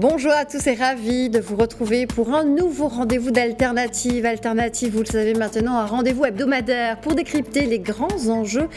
Bonjour à tous et ravi de vous retrouver pour un nouveau rendez-vous d'Alternative. Alternative, vous le savez maintenant, un rendez-vous hebdomadaire pour décrypter les grands enjeux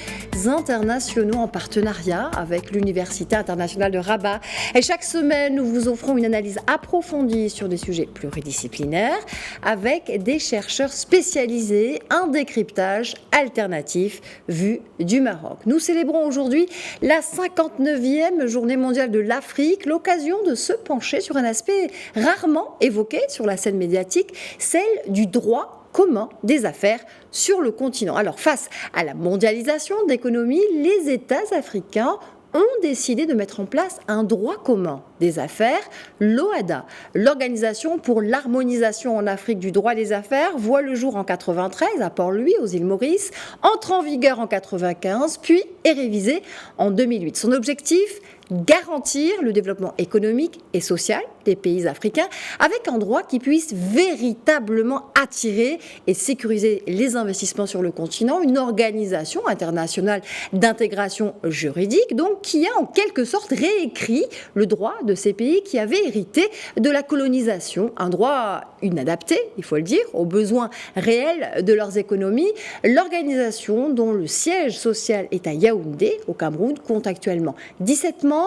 internationaux en partenariat avec l'Université internationale de Rabat. Et chaque semaine, nous vous offrons une analyse approfondie sur des sujets pluridisciplinaires avec des chercheurs spécialisés, un décryptage alternatif vu du Maroc. Nous célébrons aujourd'hui la 59e journée mondiale de l'Afrique, l'occasion de se pencher sur un aspect rarement évoqué sur la scène médiatique, celle du droit commun des affaires sur le continent. Alors, face à la mondialisation de l'économie, les États africains ont décidé de mettre en place un droit commun des affaires. L'OHADA, l'Organisation pour l'harmonisation en Afrique du droit des affaires, voit le jour en 93 à Port-Louis, aux îles Maurice, entre en vigueur en 95, puis est révisé en 2008. Son objectif, garantir le développement économique et social des pays africains avec un droit qui puisse véritablement attirer et sécuriser les investissements sur le continent, une organisation internationale d'intégration juridique, donc qui a en quelque sorte réécrit le droit de ces pays qui avaient hérité de la colonisation, un droit inadapté, il faut le dire, aux besoins réels de leurs économies. L'organisation, dont le siège social est à Yaoundé, au Cameroun, compte actuellement 17 membres,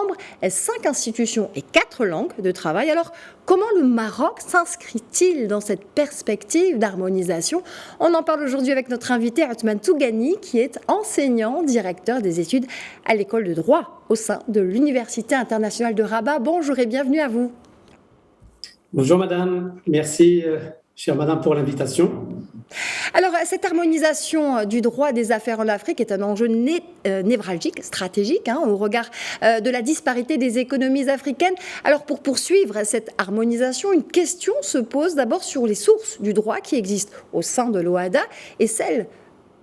5 institutions et 4 langues de travail. Alors, comment le Maroc s'inscrit-il dans cette perspective d'harmonisation ? On en parle aujourd'hui avec notre invité Othman Tougani, qui est enseignant, directeur des études à l'école de droit au sein de l'Université internationale de Rabat. Bonjour et bienvenue à vous. Bonjour madame, merci chère madame pour l'invitation. Alors, cette harmonisation du droit des affaires en Afrique est un enjeu névralgique, stratégique, au regard de la disparité des économies africaines. Alors, pour poursuivre cette harmonisation, une question se pose d'abord sur les sources du droit qui existent au sein de l'OHADA et celles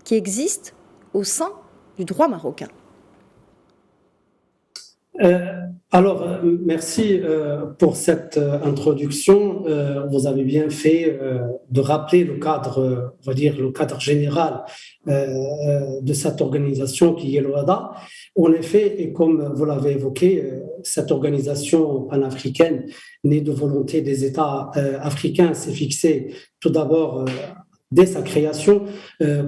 qui existent au sein du droit marocain. Merci pour cette introduction. Vous avez bien fait de rappeler le cadre, on va dire le cadre général de cette organisation qui est l'OHADA. En effet, et comme vous l'avez évoqué, cette organisation panafricaine née de volonté des États africains s'est fixée tout d'abord dès sa création,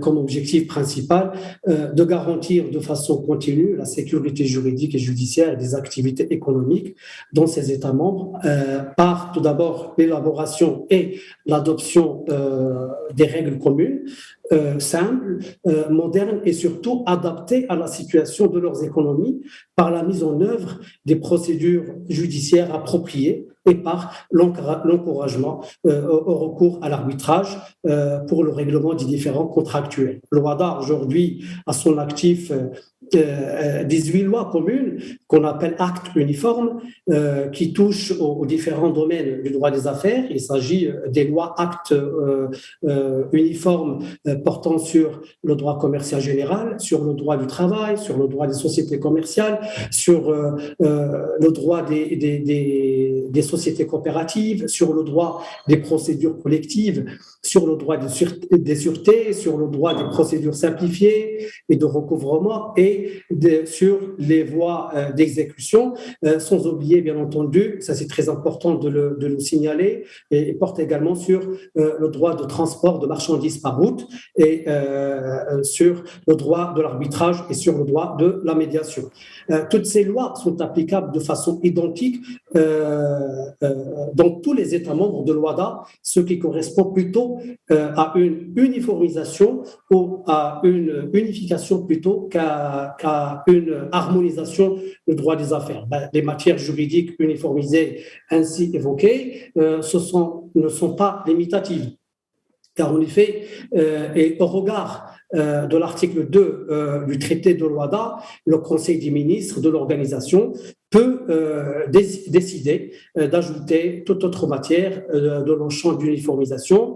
comme objectif principal, de garantir de façon continue la sécurité juridique et judiciaire des activités économiques dans ses États membres, par tout d'abord l'élaboration et l'adoption des règles communes, simples, modernes et surtout adaptées à la situation de leurs économies par la mise en œuvre des procédures judiciaires appropriées et par l'encouragement au recours à l'arbitrage pour le règlement des différends contractuels. L'OHADA aujourd'hui a son actif 18 lois communes qu'on appelle actes uniformes qui touchent aux différents domaines du droit des affaires. Il s'agit des lois actes uniformes portant sur le droit commercial général, sur le droit du travail, sur le droit des sociétés commerciales, sur le droit des sociétés coopératives, sur le droit des procédures collectives, sur le droit des sûretés, sur le droit des procédures simplifiées et de recouvrement et sur les voies d'exécution, sans oublier bien entendu, ça c'est très important de le signaler, et porte également sur le droit de transport de marchandises par route et sur le droit de l'arbitrage et sur le droit de la médiation. Toutes ces lois sont applicables de façon identique dans tous les États membres de l'OHADA, ce qui correspond plutôt à une uniformisation ou à une unification plutôt qu'à une harmonisation du droit des affaires. Les matières juridiques uniformisées ainsi évoquées ne sont pas limitatives. Car en effet, et au regard de l'article 2 du traité de l'OHADA, le Conseil des ministres de l'organisation peut décider d'ajouter toute autre matière de leur champ d'uniformisation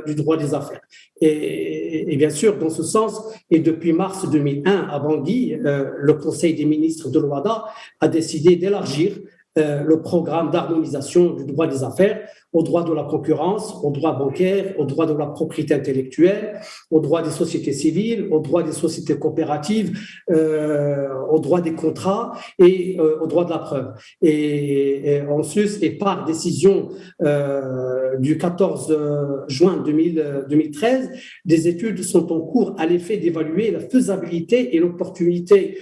du droit des affaires. Et bien sûr, dans ce sens, et depuis mars 2001 à Bangui, le Conseil des ministres de l'OHADA a décidé d'élargir le programme d'harmonisation du droit des affaires au droit de la concurrence, au droit bancaire, au droit de la propriété intellectuelle, au droit des sociétés civiles, au droit des sociétés coopératives, au droit des contrats et au droit de la preuve. Et en sus, et par décision du 14 juin 2013, des études sont en cours à l'effet d'évaluer la faisabilité et l'opportunité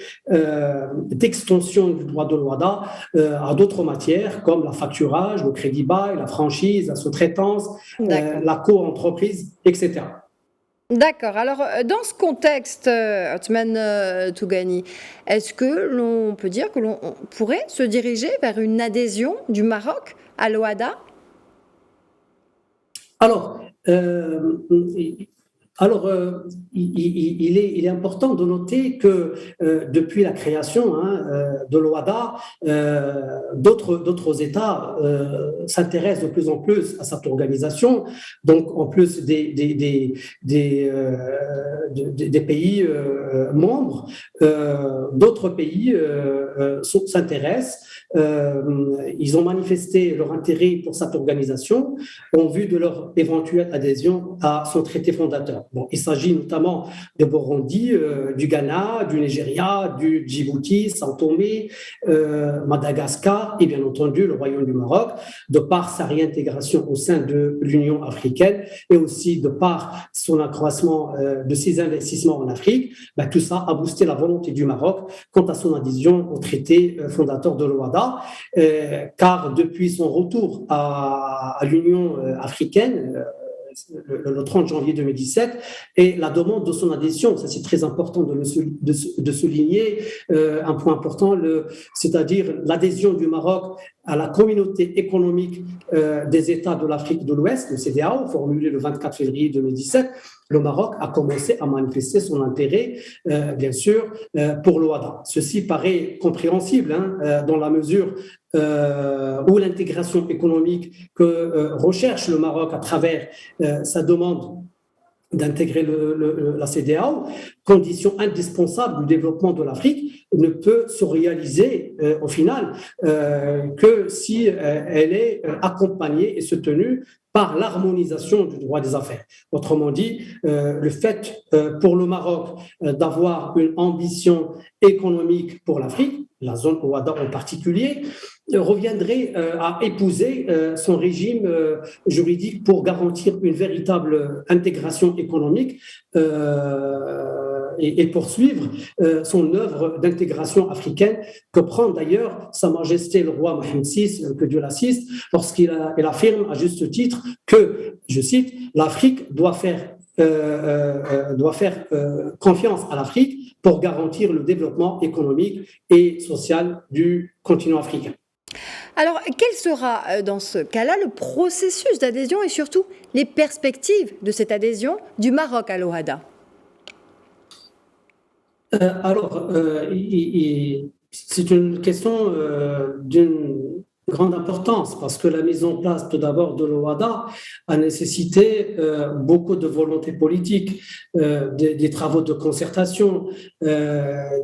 d'extension du droit de l'OHADA à d'autres matières comme la facturage, le crédit bail, la franchise, la sous-traitance, la co-entreprise, etc. D'accord. Alors, dans ce contexte, Othman Tougani, est-ce que l'on peut dire que l'on pourrait se diriger vers une adhésion du Maroc à l'OHADA? Alors, il est important de noter que depuis la création de l'OHADA, d'autres États s'intéressent de plus en plus à cette organisation. Donc, en plus des pays membres, d'autres pays s'intéressent. Ils ont manifesté leur intérêt pour cette organisation en vue de leur éventuelle adhésion à son traité fondateur. Bon, il s'agit notamment de Burundi, du Ghana, du Nigeria, du Djibouti, Sao Tomé, Madagascar et bien entendu le Royaume du Maroc, de par sa réintégration au sein de l'Union africaine et aussi de par son accroissement de ses investissements en Afrique. Tout ça a boosté la volonté du Maroc quant à son adhésion au traité fondateur de l'OHADA, car depuis son retour à l'Union africaine, le 30 janvier 2017, et la demande de son adhésion. Ça, c'est très important de souligner un point important, c'est-à-dire l'adhésion du Maroc à la communauté économique des États de l'Afrique de l'Ouest, le CEDEAO, formulé le 24 février 2017. Le Maroc a commencé à manifester son intérêt, bien sûr, pour l'OHADA. Ceci paraît compréhensible dans la mesure où l'intégration économique que recherche le Maroc à travers sa demande d'intégrer la CEDEAO, condition indispensable du développement de l'Afrique, ne peut se réaliser au final que si elle est accompagnée et soutenue par l'harmonisation du droit des affaires. Autrement dit, le fait pour le Maroc d'avoir une ambition économique pour l'Afrique, la zone OHADA en particulier, reviendrait à épouser son régime juridique pour garantir une véritable intégration économique et poursuivre son œuvre d'intégration africaine que prend d'ailleurs Sa Majesté le roi Mohamed VI, que Dieu l'assiste, lorsqu'il affirme à juste titre que, je cite, l'Afrique doit faire confiance à l'Afrique pour garantir le développement économique et social du continent africain. Alors, quel sera dans ce cas-là le processus d'adhésion et surtout les perspectives de cette adhésion du Maroc à l'OHADA? C'est une question d'une grande importance parce que la mise en place tout d'abord de l'OHADA a nécessité beaucoup de volonté politique, des travaux de concertation,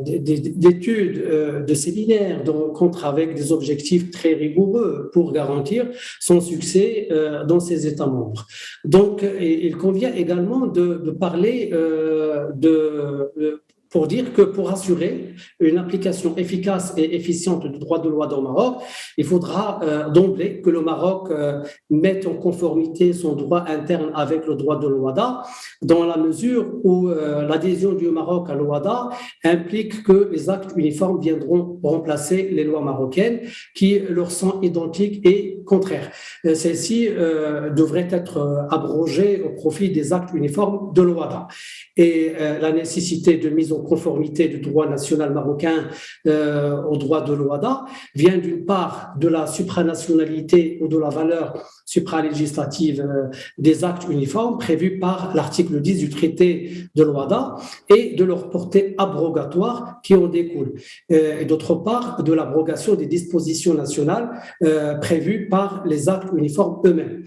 d'études, de séminaires, de rencontres avec des objectifs très rigoureux pour garantir son succès dans ses États membres. Donc, il convient également de parler pour dire que pour assurer une application efficace et efficiente du droit de l'OHADA au Maroc, il faudra d'emblée que le Maroc mette en conformité son droit interne avec le droit de l'OHADA, dans la mesure où l'adhésion du Maroc à l'OHADA implique que les actes uniformes viendront remplacer les lois marocaines qui leur sont identiques et contraires. Celles-ci devraient être abrogées au profit des actes uniformes de l'OHADA. Et la nécessité de mise en conformité du droit national marocain au droit de l'OHADA vient d'une part de la supranationalité ou de la valeur supralégislative des actes uniformes prévus par l'article 10 du traité de l'OHADA et de leur portée abrogatoire qui en découle. Et d'autre part, de l'abrogation des dispositions nationales prévues par les actes uniformes eux-mêmes.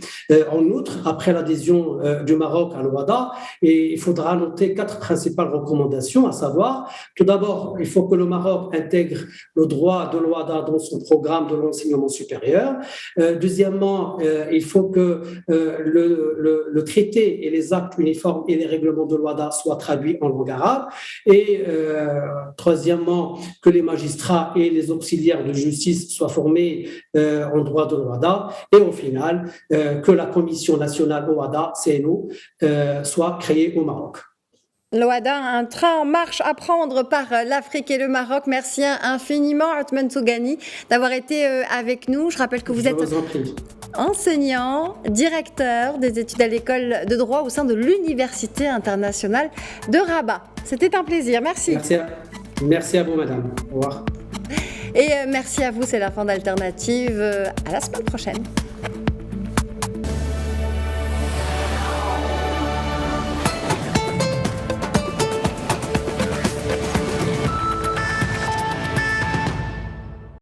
En outre, après l'adhésion du Maroc à l'OHADA, il faudra noter 4 principales recommandations, à savoir, tout d'abord, il faut que le Maroc intègre le droit de l'OHADA dans son programme de l'enseignement supérieur. Deuxièmement, il faut que le traité et les actes uniformes et les règlements de l'OHADA soient traduits en langue arabe. Et troisièmement, que les magistrats et les auxiliaires de justice soient formés en droit de l'OHADA. Et au final, que la Commission nationale OHADA, CNO, soit créée au Maroc. L'OHADA, un train en marche à prendre par l'Afrique et le Maroc. Merci infiniment, Othman Tougani, d'avoir été avec nous. Je rappelle que vous êtes enseignant, directeur des études à l'école de droit au sein de l'Université internationale de Rabat. C'était un plaisir. Merci. Merci à vous, madame. Au revoir. Et merci à vous, c'est la fin d'Alternative. À la semaine prochaine.